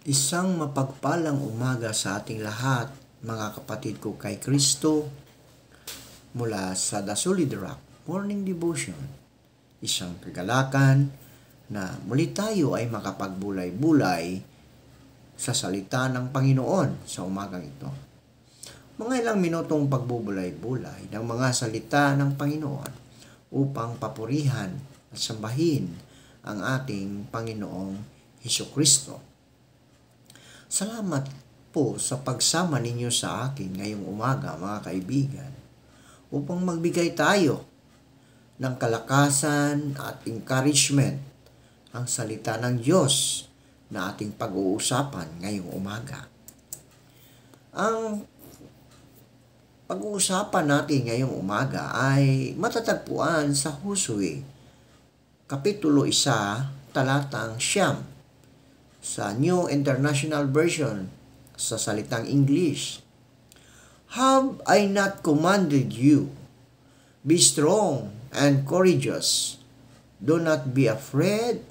Isang mapagpalang umaga sa ating lahat, mga kapatid ko kay Kristo, mula sa The Solid Rock Morning Devotion. Isang kagalakan na muli tayo ay makapagbulay-bulay sa salita ng Panginoon sa umagang ito. Mga ilang minutong pagbubulay-bulay ng mga salita ng Panginoon upang papurihan at sambahin ang ating Panginoong Hesukristo. Salamat po sa pagsama ninyo sa akin ngayong umaga, mga kaibigan, upang magbigay tayo ng kalakasan at encouragement ang salita ng Diyos na ating pag-uusapan ngayong umaga. Ang pag-uusapan natin ngayong umaga ay matatagpuan sa Hosue, Kapitulo 1, talatang 9, sa New International Version sa salitang English. Have I not commanded you? Be strong and courageous. Do not be afraid.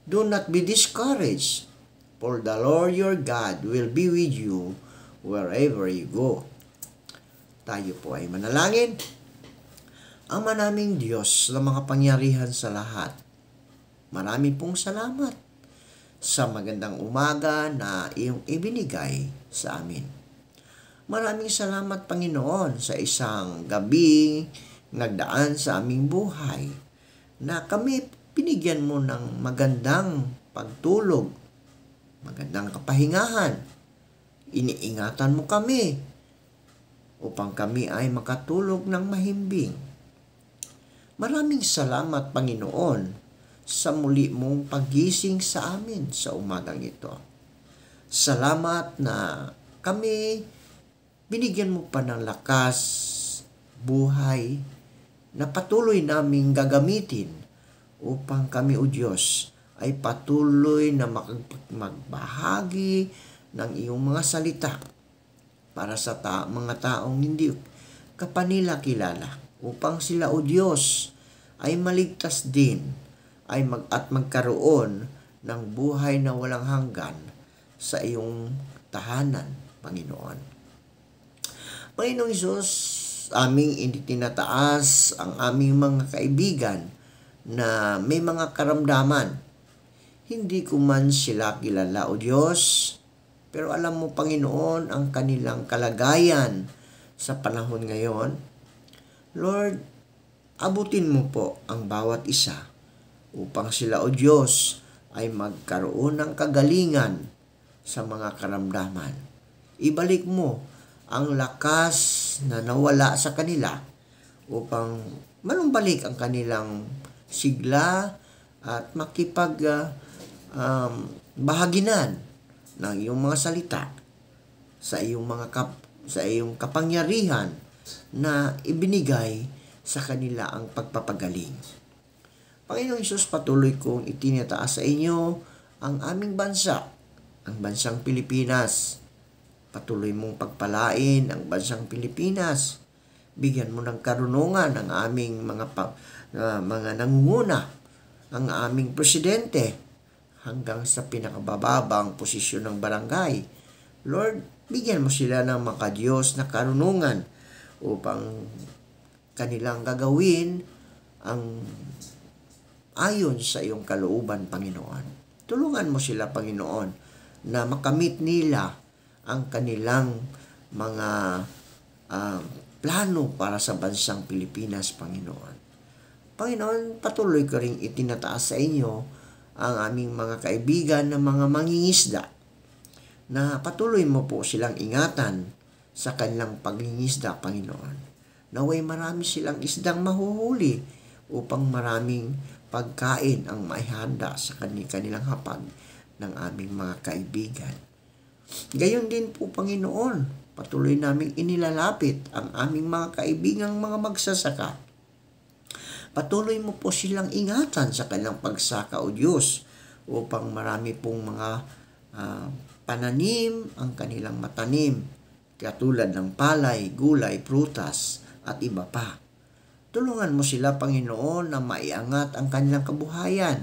Do not be discouraged. For the Lord your God will be with you wherever you go. Tayo po ay manalangin. Ama naming Diyos na makapangyarihan sa lahat, marami pong salamat sa magandang umaga na iyong ibinigay sa amin. Maraming salamat, Panginoon, sa isang gabi nagdaan sa aming buhay na kami pinigyan mo ng magandang pagtulog, magandang kapahingahan. Iniingatan mo kami upang kami ay makatulog ng mahimbing. Maraming salamat, Panginoon, sa muli mong paggising sa amin sa umagang ito. Salamat na kami binigyan mo pa ng lakas, buhay, na patuloy naming gagamitin upang kami, O Diyos, ay patuloy na magbahagi ng iyong mga salita para sa mga taong hindi kapanila kilala, upang sila, O Diyos, ay maligtas din at magkaroon ng buhay na walang hanggan sa iyong tahanan, Panginoon. Panginoong Hesus, aming itinataas ang aming mga kaibigan na may mga karamdaman. Hindi ko man sila kilala, O Diyos, pero alam mo, Panginoon, ang kanilang kalagayan sa panahon ngayon. Lord, abutin mo po ang bawat isa upang sila, O Diyos, ay magkaroon ng kagalingan sa mga karamdaman. Ibalik mo ang lakas na nawala sa kanila upang manumbalik ang kanilang sigla at bahaginan ng iyong mga salita sa iyong kapangyarihan na ibinigay sa kanila ang pagpapagaling. Panginoong Hesus, patuloy kong itinataas sa inyo ang aming bansa, ang bansang Pilipinas. Patuloy mong pagpalain ang bansang Pilipinas. Bigyan mo ng karunungan ang aming mga nangunguna, ang aming presidente, hanggang sa pinakabababang posisyon ng barangay. Lord, bigyan mo sila ng makadiyos na karunungan upang kanilang gagawin ang ayon sa iyong kalooban, Panginoon. Tulungan mo sila, Panginoon, na makamit nila ang kanilang mga plano para sa bansang Pilipinas, Panginoon. Panginoon, patuloy ko rin itinataas sa inyo ang aming mga kaibigan na mga mangingisda, na patuloy mo po silang ingatan sa kanilang pangingisda, Panginoon. Naway marami silang isdang mahuhuli upang maraming pagkain ang maihanda sa kanilang hapag ng aming mga kaibigan. Gayon din po, Panginoon, patuloy naming inilalapit ang aming mga kaibigang mga magsasaka. Patuloy mo po silang ingatan sa kanilang pagsaka, O Diyos, upang marami pong mga pananim ang kanilang matanim, katulad ng palay, gulay, prutas, at iba pa. Tulungan mo sila, Panginoon, na maiangat ang kanilang kabuhayan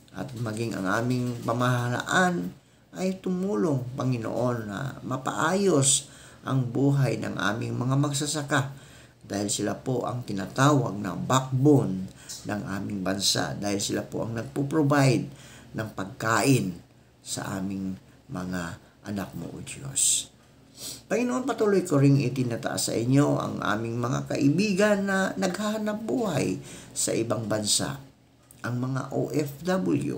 at maging ang aming pamahalaan ay tumulong, Panginoon, na mapaayos ang buhay ng aming mga magsasaka dahil sila po ang tinatawag na backbone ng aming bansa, dahil sila po ang nagpo-provide ng pagkain sa aming mga anak mo, O Diyos. Panginoon, patuloy ko ring itinataas sa inyo ang aming mga kaibigan na naghahanap buhay sa ibang bansa, ang mga OFW.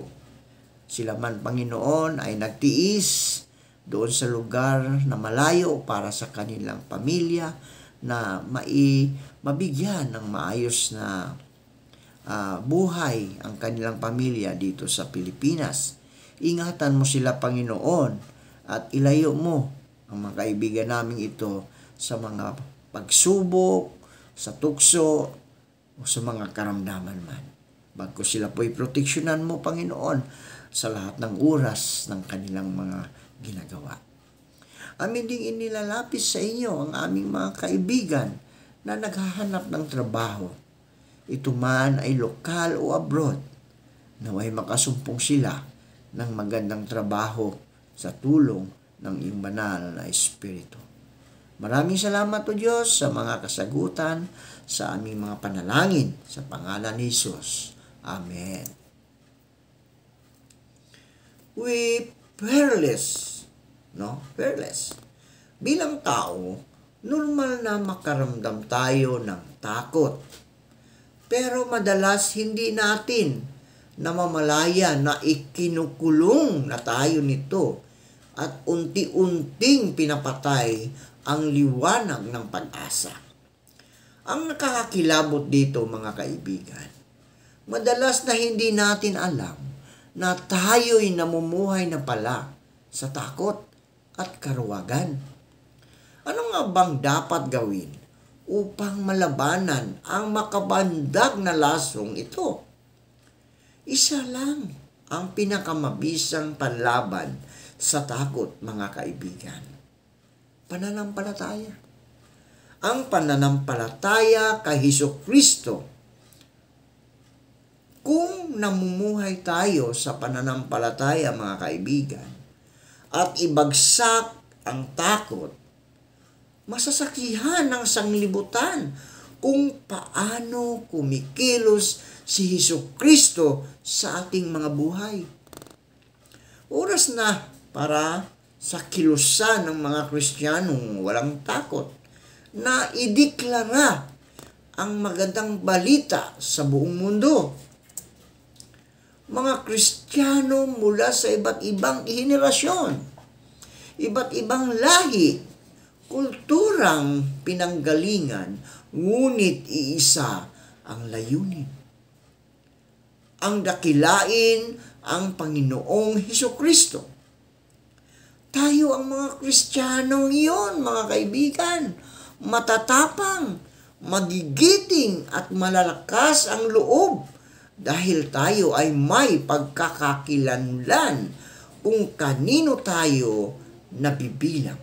Sila man, Panginoon, ay nagtiis doon sa lugar na malayo para sa kanilang pamilya na mabigyan ng maayos na buhay ang kanilang pamilya dito sa Pilipinas. Ingatan mo sila, Panginoon, at ilayo mo ang mga kaibigan namin ito sa mga pagsubok, sa tukso, o sa mga karamdaman man. Bagkus sila po'y proteksyonan mo, Panginoon, sa lahat ng oras ng kanilang mga ginagawa. Amin ding inilalapis sa inyo ang aming mga kaibigan na naghahanap ng trabaho. Ito man ay lokal o abroad, naway makasumpong sila ng magandang trabaho sa tulong ng iyong banal na Espiritu. Maraming salamat, O Diyos, sa mga kasagutan sa aming mga panalangin sa pangalan ni Jesus. Amen. Fearless. Bilang tao, normal na makaramdam tayo ng takot. Pero madalas hindi natin namamalaya na ikinukulong na tayo nito at unti-unting pinapatay ang liwanag ng pag-asa. Ang nakakakilabot dito, mga kaibigan, madalas na hindi natin alam na tayo'y namumuhay na pala sa takot at karuwagan. Ano nga bang dapat gawin upang malabanan ang makabandag na lasong ito? Isa lang ang pinakamabisang panlaban sa takot, mga kaibigan. Pananampalataya. Ang pananampalataya kay Hesukristo. Kung namumuhay tayo sa pananampalataya, mga kaibigan, at ibagsak ang takot, masasakihan ng sanglibutan kung paano kumikilos si Hesukristo sa ating mga buhay. Oras na para sa kilusan ng mga Kristiyanong walang takot na ideklara ang magandang balita sa buong mundo. Mga Kristiyano mula sa iba't ibang henerasyon, iba't ibang lahi, kulturang pinanggalingan, ngunit iisa ang layunin. Ang dakilain ang Panginoong Hesukristo. Tayo ang mga Kristiyanong iyon, mga kaibigan, matatapang, magigiting at malalakas ang loob dahil tayo ay may pagkakakilanlan kung kanino tayo nabibilang.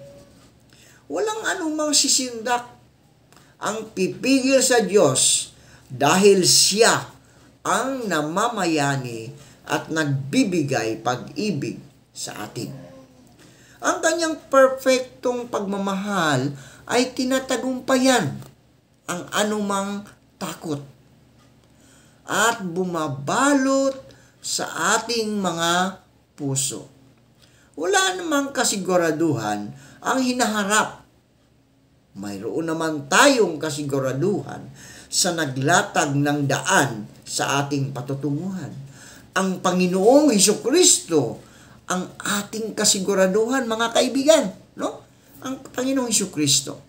Walang anumang sisindak ang pipigil sa Diyos dahil Siya ang namamayani at nagbibigay pag-ibig sa atin. Ang kanyang perfectong pagmamahal ay tinatagumpayan ang anumang takot at bumabalot sa ating mga puso. Wala namang kasiguraduhan ang hinaharap. Mayroon naman tayong kasiguraduhan sa naglatag ng daan sa ating patutunguhan. Ang Panginoong Hesukristo ang ating kasiguraduhan, mga kaibigan, no? Ang Panginoong Hesukristo.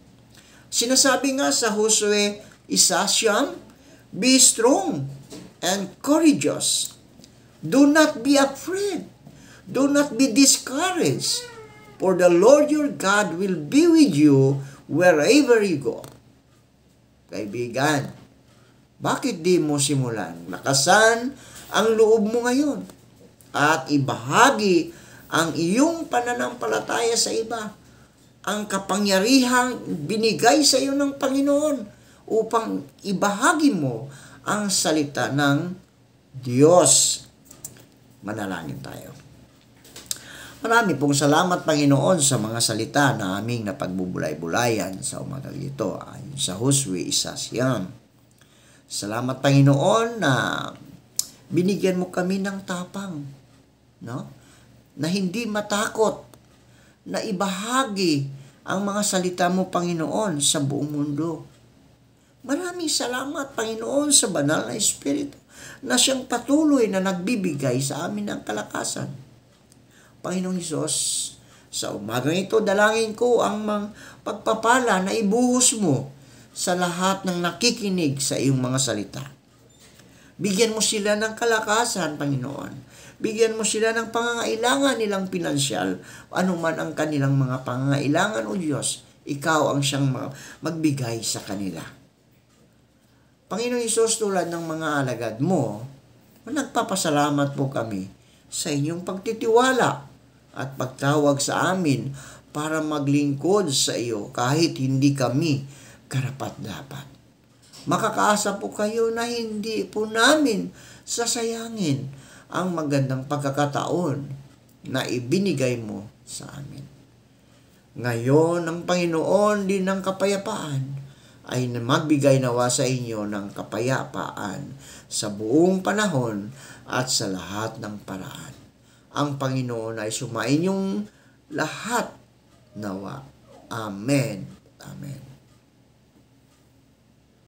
Sinasabi nga sa Josue 1:9, be strong and courageous. Do not be afraid. Do not be discouraged. For the Lord your God will be with you wherever you go. Kaibigan, bakit di mo simulan? Lakasan ang loob mo ngayon at ibahagi ang iyong pananampalataya sa iba. Ang kapangyarihang binigay sa iyo ng Panginoon upang ibahagi mo ang salita ng Diyos. Manalangin tayo. Marami pong salamat, Panginoon, sa mga salita na aming napagbubulay-bulayan sa umagang ito ayon sa Josue 1:9. Salamat, Panginoon, na binigyan mo kami ng tapang, no? Na hindi matakot na ibahagi ang mga salita mo, Panginoon, sa buong mundo. Maraming salamat, Panginoon, sa banal na Espiritu na siyang patuloy na nagbibigay sa amin ng kalakasan. Panginoong Hesus, sa umagang ito, dalangin ko ang pagpapala na ibuhos mo sa lahat ng nakikinig sa iyong mga salita. Bigyan mo sila ng kalakasan, Panginoon. Bigyan mo sila ng pangangailangan nilang pinansyal, anuman ang kanilang mga pangangailangan, o Diyos, ikaw ang siyang magbigay sa kanila. Panginoong Hesus, tulad ng mga alagad mo, nagpapasalamat po kami sa inyong pagtitiwala at pagtawag sa amin para maglingkod sa iyo kahit hindi kami karapat-dapat. Makakaasa po kayo na hindi po namin sasayangin ang magandang pagkakataon na ibinigay mo sa amin. Ngayon, ang Panginoon din ng kapayapaan ay magbigay nawa sa inyo ng kapayapaan sa buong panahon at sa lahat ng paraan. Ang Panginoon ay sumain yung lahat nawa. Amen. Amen.